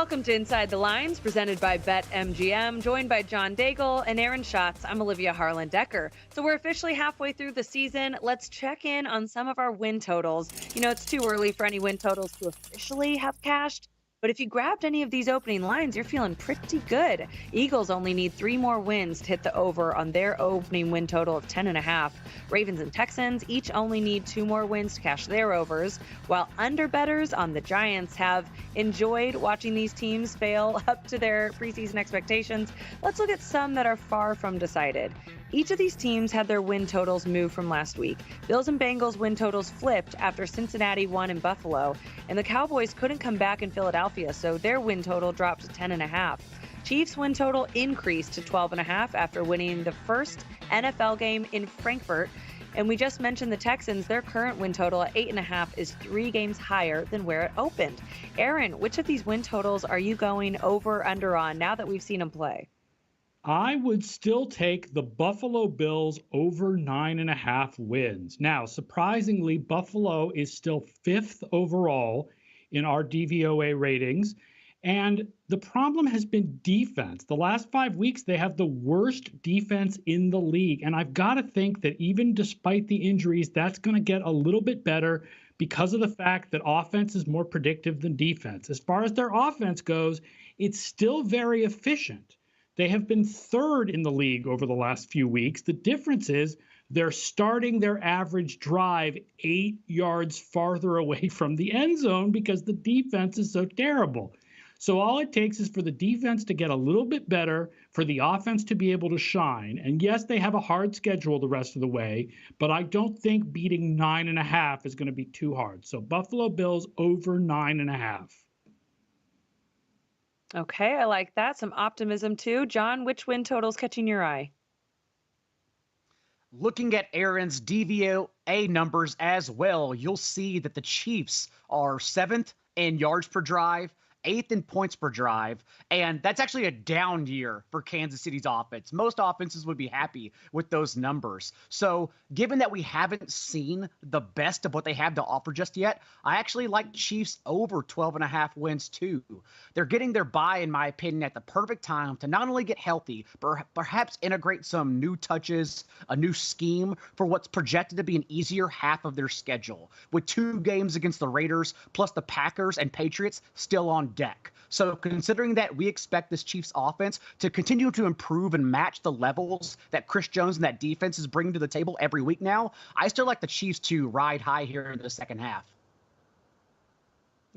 Welcome to Inside the Lines, presented by BetMGM, joined by John Daigle and Aaron Schatz. I'm Olivia Harlan Dekker. So we're officially halfway through the season. Let's check in on some of our win totals. You know, it's too early for any win totals to officially have cashed, but if you grabbed any of these opening lines, you're feeling pretty good. Eagles only need 3 more wins to hit the over on their opening win total of 10.5. Ravens and Texans each only need 2 more wins to cash their overs, while underbettors on the Giants have enjoyed watching these teams fail up to their preseason expectations. Let's look at some that are far from decided. Each of these teams had their win totals move from last week. Bills and Bengals win totals flipped after Cincinnati won in Buffalo, and the Cowboys couldn't come back in Philadelphia, so their win total dropped to 10.5. Chiefs win total increased to 12.5 after winning the first NFL game in Frankfurt. And we just mentioned the Texans. Their current win total at 8.5 is 3 games higher than where it opened. Aaron, which of these win totals are you going over, under on now that we've seen them play? I would still take the Buffalo Bills over 9.5 wins. Now, surprisingly, Buffalo is still 5th overall in our DVOA ratings. And the problem has been defense. The last 5 weeks, they have the worst defense in the league. And I've got to think that even despite the injuries, that's going to get a little bit better because of the fact that offense is more predictive than defense. As far as their offense goes, it's still very efficient. They have been 3rd in the league over the last few weeks. The difference is they're starting their average drive 8 yards farther away from the end zone because the defense is so terrible. So all it takes is for the defense to get a little bit better, for the offense to be able to shine. And yes, they have a hard schedule the rest of the way, but I don't think beating 9.5 is going to be too hard. So Buffalo Bills over 9.5. Okay, I like that. Some optimism too. John, which win total's catching your eye? Looking at Aaron's DVOA numbers as well, you'll see that the Chiefs are 7th in yards per drive, 8th in points per drive, and that's actually a down year for Kansas City's offense. Most offenses would be happy with those numbers. So given that we haven't seen the best of what they have to offer just yet, I actually like Chiefs over 12.5 wins too. They're getting their bye, in my opinion, at the perfect time to not only get healthy, but perhaps integrate some new touches, a new scheme for what's projected to be an easier half of their schedule, with 2 games against the Raiders plus the Packers and Patriots still on deck. So considering that we expect this Chiefs offense to continue to improve and match the levels that Chris Jones and that defense is bringing to the table every week now, I still like the Chiefs to ride high here in the second half.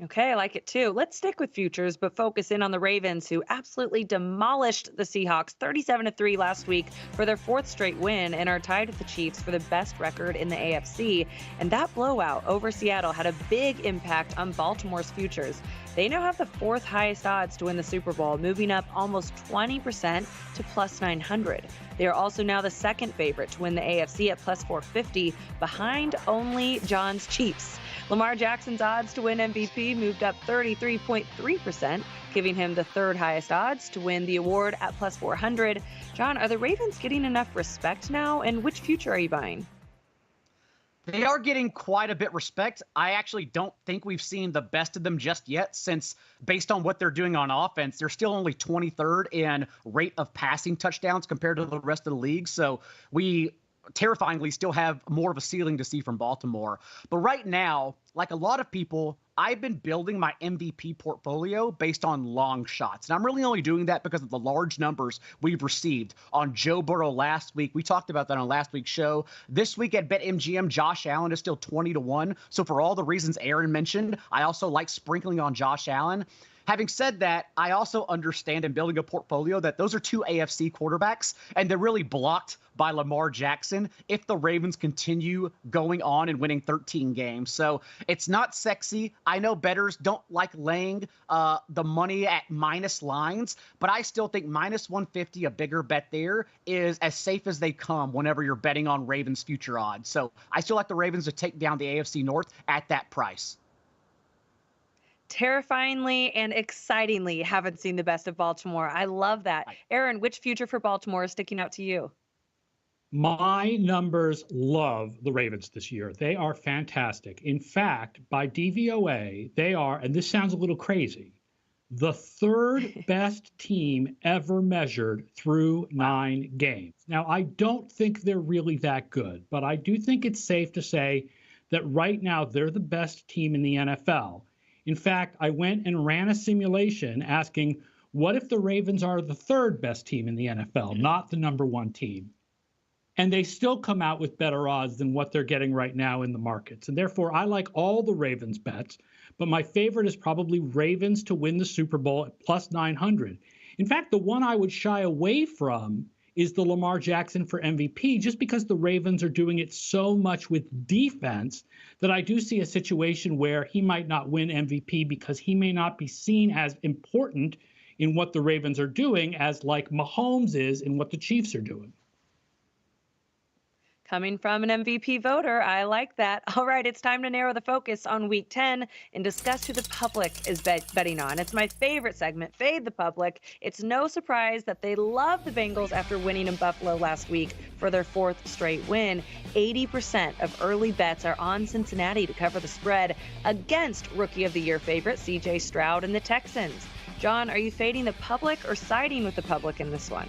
Okay, I like it too. Let's stick with futures, but focus in on the Ravens, who absolutely demolished the Seahawks 37-3 last week for their 4th straight win and are tied with the Chiefs for the best record in the AFC. And that blowout over Seattle had a big impact on Baltimore's futures. They now have the 4th highest odds to win the Super Bowl, moving up almost 20% to plus 900. They are also now the 2nd favorite to win the AFC at plus 450, behind only John's Chiefs. Lamar Jackson's odds to win MVP moved up 33.3%, giving him the 3rd highest odds to win the award at plus 400. John, are the Ravens getting enough respect now, and which future are you buying? They are getting quite a bit of respect. I actually don't think we've seen the best of them just yet, since based on what they're doing on offense, they're still only 23rd in rate of passing touchdowns compared to the rest of the league. So we terrifyingly still have more of a ceiling to see from Baltimore. But right now, like a lot of people, I've been building my MVP portfolio based on long shots. And I'm really only doing that because of the large numbers we've received on Joe Burrow last week. We talked about that on last week's show. This week at BetMGM, Josh Allen is still 20-1. So for all the reasons Aaron mentioned, I also like sprinkling on Josh Allen. Having said that, I also understand in building a portfolio that those are 2 AFC quarterbacks, and they're really blocked by Lamar Jackson if the Ravens continue going on and winning 13 games. So it's not sexy. I know bettors don't like laying the money at minus lines, but I still think minus 150, a bigger bet there, is as safe as they come whenever you're betting on Ravens future odds. So I still like the Ravens to take down the AFC North at that price. Terrifyingly and excitingly haven't seen the best of Baltimore. I love that. Aaron, which future for Baltimore is sticking out to you? My numbers love the Ravens this year. They are fantastic. In fact, by DVOA, they are, and this sounds a little crazy, the third best team ever measured through 9 games. Now, I don't think they're really that good, but I do think it's safe to say that right now they're the best team in the NFL. In fact, I went and ran a simulation asking, what if the Ravens are the third best team in the NFL, not the number one team? And they still come out with better odds than what they're getting right now in the markets. And therefore, I like all the Ravens bets, but my favorite is probably Ravens to win the Super Bowl at plus 900. In fact, the one I would shy away from is the Lamar Jackson for MVP, just because the Ravens are doing it so much with defense that I do see a situation where he might not win MVP because he may not be seen as important in what the Ravens are doing as like Mahomes is in what the Chiefs are doing. Coming from an MVP voter, I like that. All right, it's time to narrow the focus on Week 10 and discuss who the public is betting on. It's my favorite segment, Fade the Public. It's no surprise that they love the Bengals after winning in Buffalo last week for their fourth straight win. 80% of early bets are on Cincinnati to cover the spread against Rookie of the Year favorite C.J. Stroud and the Texans. John, are you fading the public or siding with the public in this one?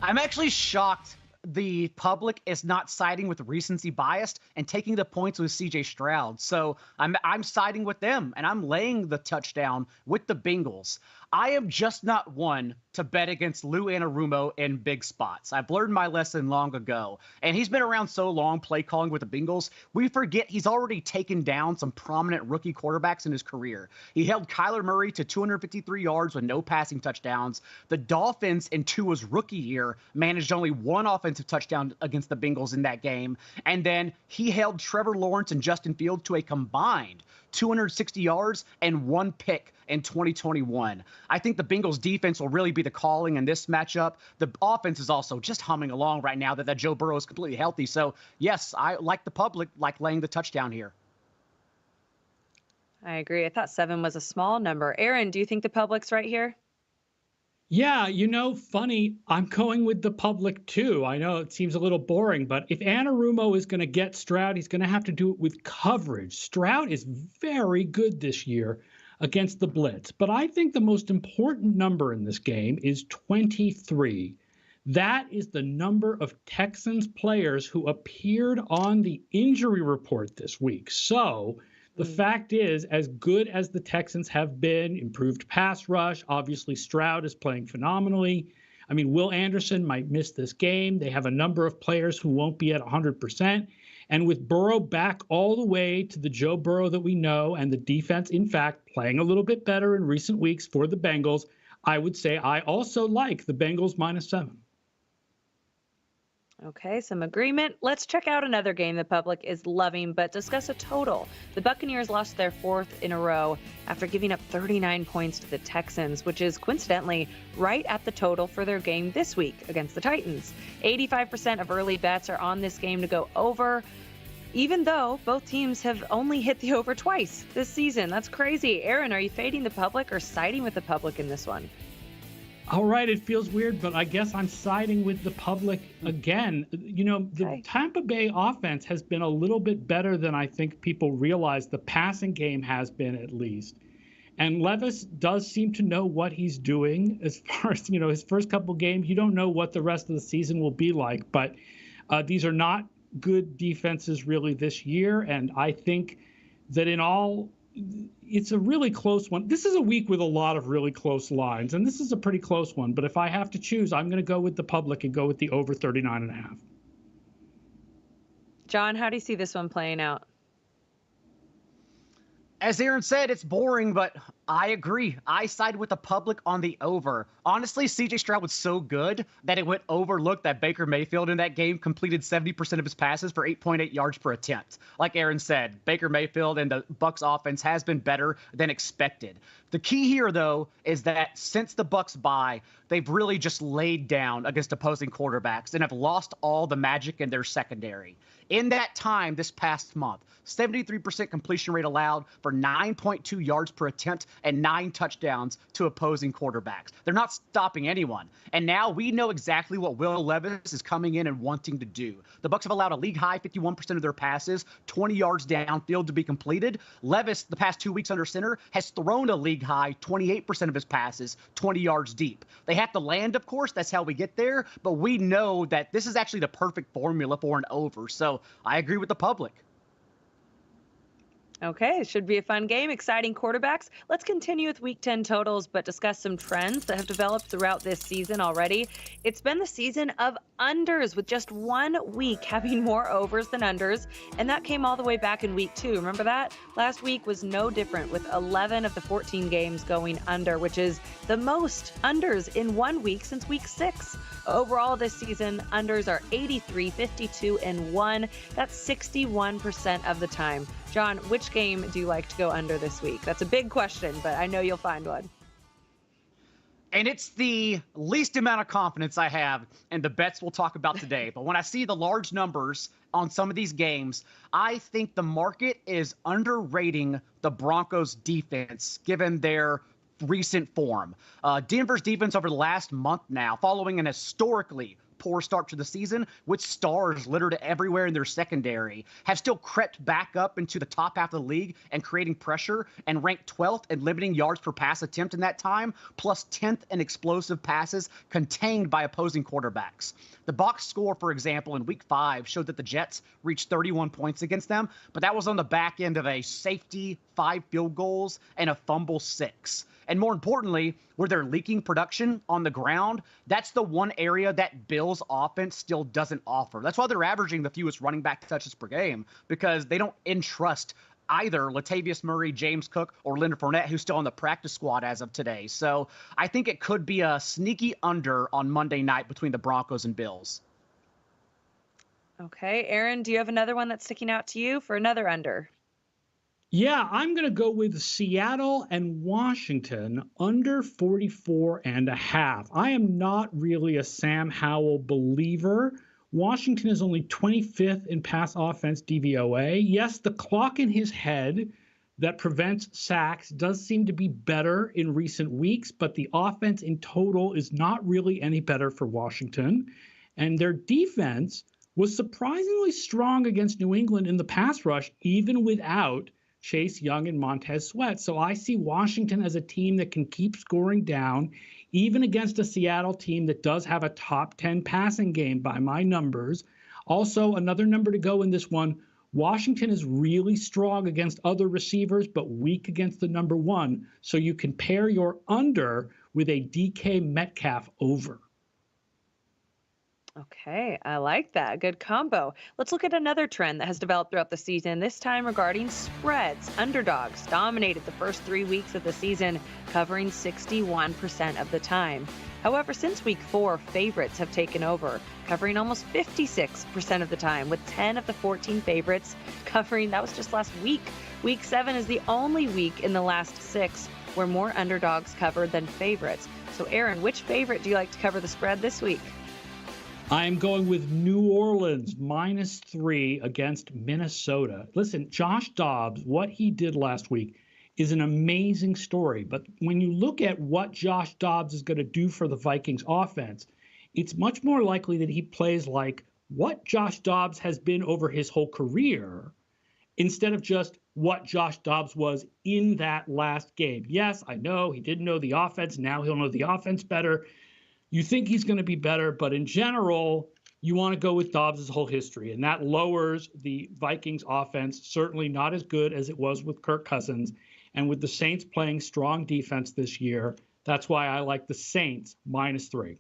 I'm actually shocked the public is not siding with recency bias and taking the points with CJ Stroud. So I'm siding with them, and I'm laying the touchdown with the Bengals. I am just not one to bet against Lou Anarumo in big spots. I've learned my lesson long ago, and he's been around so long play calling with the Bengals, we forget he's already taken down some prominent rookie quarterbacks in his career. He held Kyler Murray to 253 yards with no passing touchdowns. The Dolphins in Tua's rookie year managed only one offensive touchdown against the Bengals in that game, and then he held Trevor Lawrence and Justin Fields to a combined 260 yards and one pick in 2021. I think the Bengals defense will really be the calling in this matchup. The offense is also just humming along right now that Joe Burrow is completely healthy. So yes, I like the public, like laying the touchdown here. I agree. I thought 7 was a small number. Aaron, do you think the public's right here? Yeah, funny, I'm going with the public too. I know it seems a little boring, but if Anarumo is going to get Stroud, he's going to have to do it with coverage. Stroud is very good this year against the blitz, but I think the most important number in this game is 23. That is the number of Texans players who appeared on the injury report this week. So the fact is, as good as the Texans have been, improved pass rush, obviously Stroud is playing phenomenally. I mean, Will Anderson might miss this game. They have a number of players who won't be at 100%. And with Burrow back all the way to the Joe Burrow that we know, and the defense, in fact, playing a little bit better in recent weeks for the Bengals, I would say I also like the Bengals -7. Okay, some agreement. Let's check out another game the public is loving, but discuss a total. The Buccaneers lost their 4th in a row after giving up 39 points to the Texans, which is coincidentally right at the total for their game this week against the Titans. 85% of early bets are on this game to go over, even though both teams have only hit the over twice this season. That's crazy. Aaron, are you fading the public or siding with the public in this one? All right, it feels weird, but I guess I'm siding with the public again. The Tampa Bay offense has been a little bit better than I think people realize. The passing game has been, at least. And Levis does seem to know what he's doing as far as, his first couple games. You don't know what the rest of the season will be like, but these are not good defenses really this year. And I think that it's a really close one. This is a week with a lot of really close lines, and this is a pretty close one. But if I have to choose, I'm going to go with the public and go with the over 39.5. John, how do you see this one playing out? As Aaron said, it's boring, but I agree. I side with the public on the over. Honestly, CJ Stroud was so good that it went overlooked that Baker Mayfield in that game completed 70% of his passes for 8.8 yards per attempt. Like Aaron said, Baker Mayfield and the Bucs offense has been better than expected. The key here, though, is that since the Bucs bye, they've really just laid down against opposing quarterbacks and have lost all the magic in their secondary. In that time this past month, 73% completion rate allowed for 9.2 yards per attempt and 9 touchdowns to opposing quarterbacks. They're not stopping anyone. And now we know exactly what Will Levis is coming in and wanting to do. The Bucs have allowed a league high 51% of their passes 20 yards downfield to be completed. Levis, the past 2 weeks under center, has thrown a league high 28% of his passes 20 yards deep. They have to land, of course. That's how we get there. But we know that this is actually the perfect formula for an over. So I agree with the public. Okay, it should be a fun game. Exciting quarterbacks. Let's continue with Week 10 totals, but discuss some trends that have developed throughout this season already. It's been the season of unders, with just 1 week having more overs than unders, and that came all the way back in Week 2. Remember that? Last week was no different, with 11 of the 14 games going under, which is the most unders in 1 week since Week 6. Overall this season, unders are 83, 52, and 1. That's 61% of the time. John, which game do you like to go under this week? That's a big question, but I know you'll find one. And it's the least amount of confidence I have in the bets we'll talk about today. But when I see the large numbers on some of these games, I think the market is underrating the Broncos defense, given their recent form. Denver's defense over the last month now, following an historically poor start to the season with stars littered everywhere in their secondary, have still crept back up into the top half of the league and creating pressure, and ranked 12th in limiting yards per pass attempt in that time, plus 10th in explosive passes contained by opposing quarterbacks. The box score, for example, in Week 5 showed that the Jets reached 31 points against them, but that was on the back end of a safety, 5 field goals, and a fumble 6. And more importantly, where they're leaking production on the ground, that's the one area that Bills offense still doesn't offer. That's why they're averaging the fewest running back touches per game, because they don't entrust either Latavius Murray, James Cook, or Leonard Fournette, who's still on the practice squad as of today. So I think it could be a sneaky under on Monday night between the Broncos and Bills. Okay, Aaron, do you have another one that's sticking out to you for another under? Yeah, I'm going to go with Seattle and Washington under 44.5. I am not really a Sam Howell believer. Washington is only 25th in pass offense DVOA. Yes, the clock in his head that prevents sacks does seem to be better in recent weeks, but the offense in total is not really any better for Washington. And their defense was surprisingly strong against New England in the pass rush, even without Chase Young and Montez Sweat. So I see Washington as a team that can keep scoring down, even against a Seattle team that does have a top 10 passing game by my numbers. Also, another number to go in this one, Washington is really strong against other receivers, but weak against the number one. So you can pair your under with a DK Metcalf over. Okay, I like that. Good combo. Let's look at another trend that has developed throughout the season, this time regarding spreads. Underdogs dominated the first 3 weeks of the season, covering 61% of the time. However, since Week 4, favorites have taken over, covering almost 56% of the time, with 10 of the 14 favorites covering. That was just last week. Week 7 is the only week in the last 6 where more underdogs covered than favorites. So, Aaron, which favorite do you like to cover the spread this week? I'm going with New Orleans -3 against Minnesota. Listen, Josh Dobbs, what he did last week is an amazing story. But when you look at what Josh Dobbs is going to do for the Vikings offense, it's much more likely that he plays like what Josh Dobbs has been over his whole career instead of just what Josh Dobbs was in that last game. Yes, I know he didn't know the offense. Now he'll know the offense better. You think he's going to be better, but in general, you want to go with Dobbs' whole history, and that lowers the Vikings offense, certainly not as good as it was with Kirk Cousins. And with the Saints playing strong defense this year, that's why I like the Saints -3.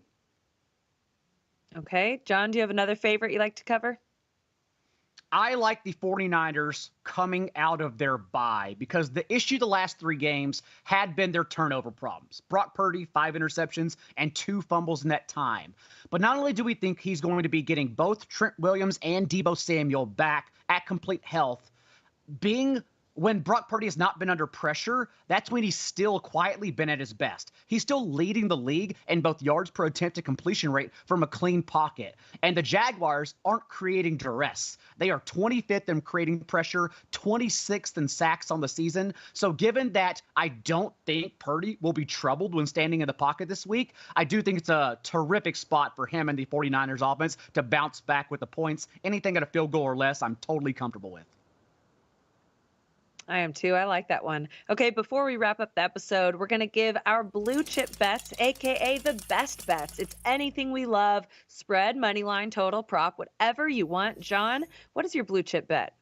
Okay, John, do you have another favorite you like to cover? I like the 49ers coming out of their bye, because the issue the last 3 games had been their turnover problems. Brock Purdy, 5 interceptions and 2 fumbles in that time. But not only do we think he's going to be getting both Trent Williams and Deebo Samuel back at complete health, being when Brock Purdy has not been under pressure, that's when he's still quietly been at his best. He's still leading the league in both yards per attempt to completion rate from a clean pocket. And the Jaguars aren't creating duress. They are 25th in creating pressure, 26th in sacks on the season. So given that I don't think Purdy will be troubled when standing in the pocket this week, I do think it's a terrific spot for him and the 49ers offense to bounce back with the points. Anything at a field goal or less, I'm totally comfortable with. I am too. I like that one. Okay, before we wrap up the episode, we're going to give our blue chip bets, aka the best bets. It's anything we love, spread, money line, total, prop, whatever you want. John, what is your blue chip bet?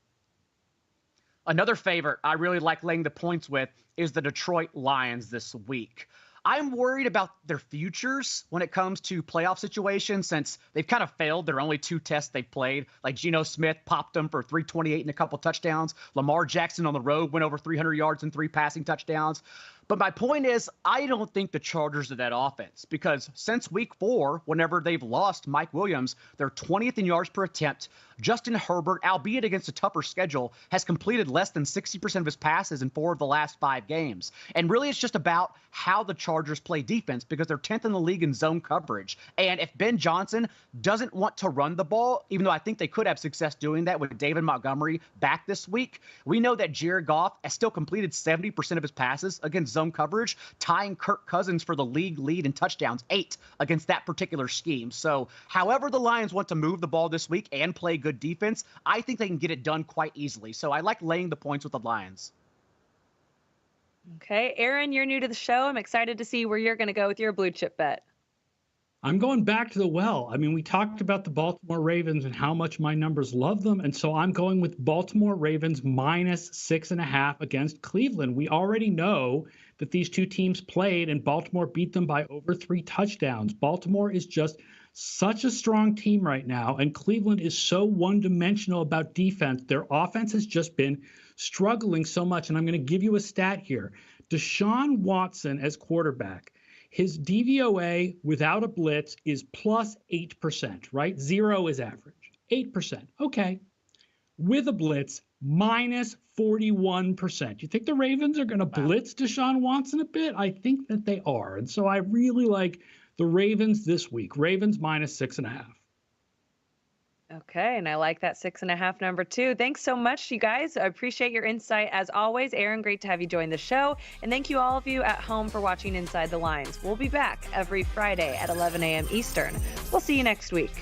Another favorite I really like laying the points with is the Detroit Lions this week. I'm worried about their futures when it comes to playoff situations since they've kind of failed their only two tests they've played. Like Geno Smith popped them for 328 and a couple touchdowns. Lamar Jackson on the road went over 300 yards and 3 passing touchdowns. But my point is, I don't think the Chargers are that offense because since week 4, whenever they've lost Mike Williams, they're 20th in yards per attempt. Justin Herbert, albeit against a tougher schedule, has completed less than 60% of his passes in 4 of the last 5 games. And really, it's just about how the Chargers play defense because they're 10th in the league in zone coverage. And if Ben Johnson doesn't want to run the ball, even though I think they could have success doing that with David Montgomery back this week, we know that Jared Goff has still completed 70% of his passes against zone coverage, tying Kirk Cousins for the league lead in touchdowns, 8 against that particular scheme. So however the Lions want to move the ball this week and play good defense, I think they can get it done quite easily. So I like laying the points with the Lions. Okay, Aaron, you're new to the show. I'm excited to see where you're going to go with your blue chip bet. I'm going back to the well. I mean, we talked about the Baltimore Ravens and how much my numbers love them. And so I'm going with Baltimore Ravens minus 6.5 against Cleveland. We already know that these two teams played and Baltimore beat them by over 3 touchdowns. Baltimore is just such a strong team right now. And Cleveland is so one-dimensional about defense. Their offense has just been struggling so much. And I'm going to give you a stat here. Deshaun Watson as quarterback, his DVOA without a blitz is plus 8%, right? 0 is average. 8%. Okay. With a blitz, minus 41%. You think the Ravens are going to blitz Deshaun Watson a bit? I think that they are. And so I really like the Ravens this week. Ravens minus 6.5. Okay, and I like that 6.5 number too. Thanks so much, you guys. I appreciate your insight as always. Aaron, great to have you join the show. And thank you all of you at home for watching Inside the Lines. We'll be back every Friday at 11 a.m. Eastern. We'll see you next week.